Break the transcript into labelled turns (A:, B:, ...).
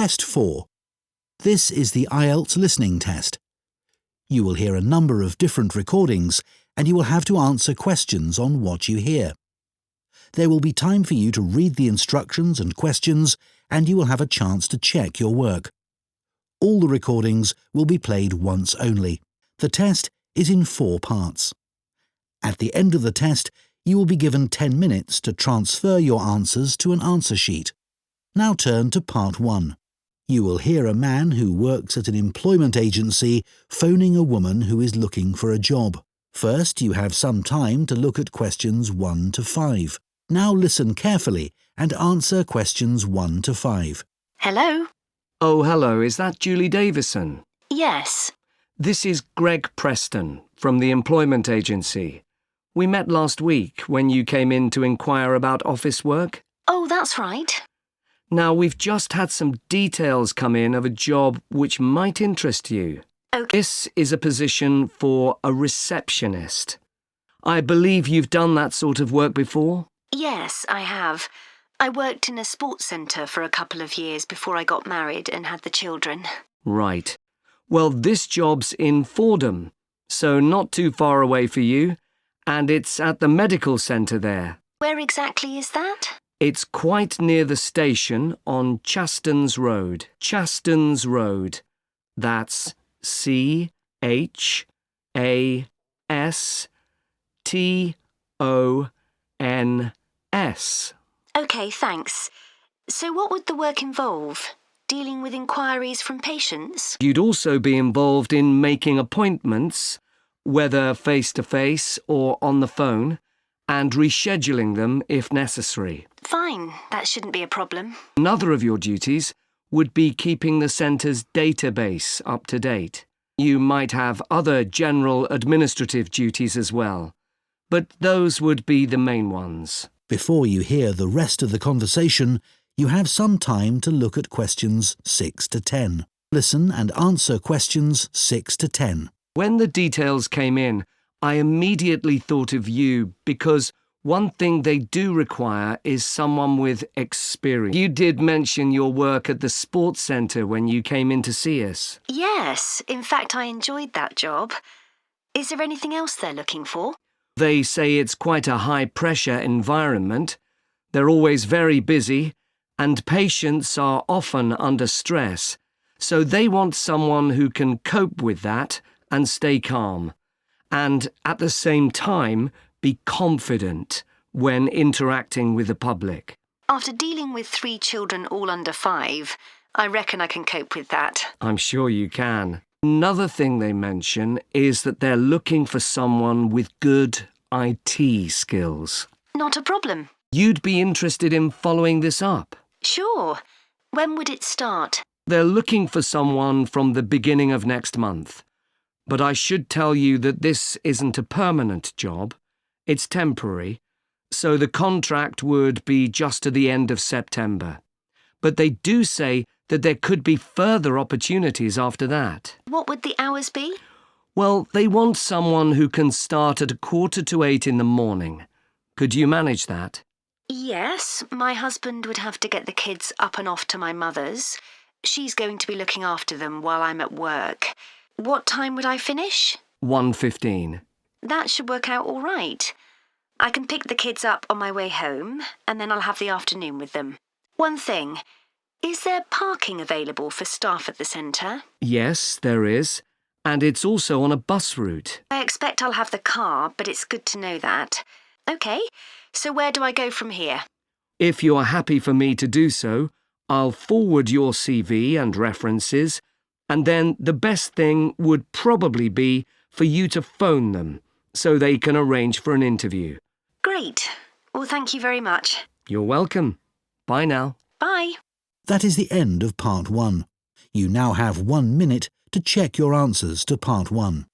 A: Test 4. This is the IELTS listening test. You will hear a number of different recordings and you will have to answer questions on what you hear. There will be time for you to read the instructions and questions and you will have a chance to check your work. All the recordings will be played once only. The test is in 4 parts. At the end of the test, you will be given 10 minutes to transfer your answers to an answer sheet. Now turn to Part 1. You will hear a man who works at an employment agency phoning a woman who is looking for a job. First, you have some time to look at questions 1 to 5. Now listen carefully and answer questions 1 to 5.
B: Hello?
C: Oh, hello. Is that Julie Davison?
B: Yes.
C: This is Greg Preston from the employment agency. We met last week when you came in to inquire about office work.
B: Oh, that's right.
C: Now, we've just had some details come in of a job which might interest you.
B: OK.
C: This is a position for a receptionist. I believe you've done that sort of work before?
B: Yes, I have. I worked in a sports centre for a couple of years before I got married and had the children.
C: Right. Well, this job's in Fordham, so not too far away for you, and it's at the medical centre there.
B: Where exactly is that?
C: It's quite near the station on Chastons Road. Chastons Road. That's Chastons.
B: OK, thanks. So what would the work involve? Dealing with inquiries from patients?
C: You'd also be involved in making appointments, whether face-to-face or on the phone, and rescheduling them if necessary.
B: Fine, that shouldn't be a problem.
C: Another of your duties would be keeping the centre's database up to date. You might have other general administrative duties as well, but those would be the main ones.
A: Before you hear the rest of the conversation, you have some time to look at questions 6 to 10. Listen and answer questions 6 to 10.
C: When the details came in, I immediately thought of you because one thing they do require is someone with experience. You did mention your work at the sports centre when you came in to see us.
B: Yes, in fact I enjoyed that job. Is there anything else they're looking for?
C: They say it's quite a high-pressure environment. They're always very busy, and patients are often under stress, so they want someone who can cope with that and stay calm, and at the same time be confident when interacting with the public.
B: After dealing with 3 children all under 5, I reckon I can cope with that.
C: I'm sure you can. Another thing they mention is that they're looking for someone with good IT skills.
B: Not a problem.
C: You'd be interested in following this up?
B: Sure. When would it start?
C: They're looking for someone from the beginning of next month. But I should tell you that this isn't a permanent job. It's temporary, so the contract would be just to the end of September. But they do say that there could be further opportunities after that.
B: What would the hours be?
C: Well, they want someone who can start at 7:45 in the morning. Could you manage that?
B: Yes, my husband would have to get the kids up and off to my mother's. She's going to be looking after them while I'm at work. What time would I finish?
C: 1:15.
B: That should work out all right. I can pick the kids up on my way home, and then I'll have the afternoon with them. One thing, is there parking available for staff at the centre?
C: Yes, there is. And it's also on a bus route.
B: I expect I'll have the car, but it's good to know that. OK, so where do I go from here?
C: If you're happy for me to do so, I'll forward your CV and references, and then the best thing would probably be for you to phone them so they can arrange for an interview.
B: Great. Well, thank you very much.
C: You're welcome. Bye now.
B: Bye.
A: That is the end of Part 1. You now have 1 minute to check your answers to Part 1.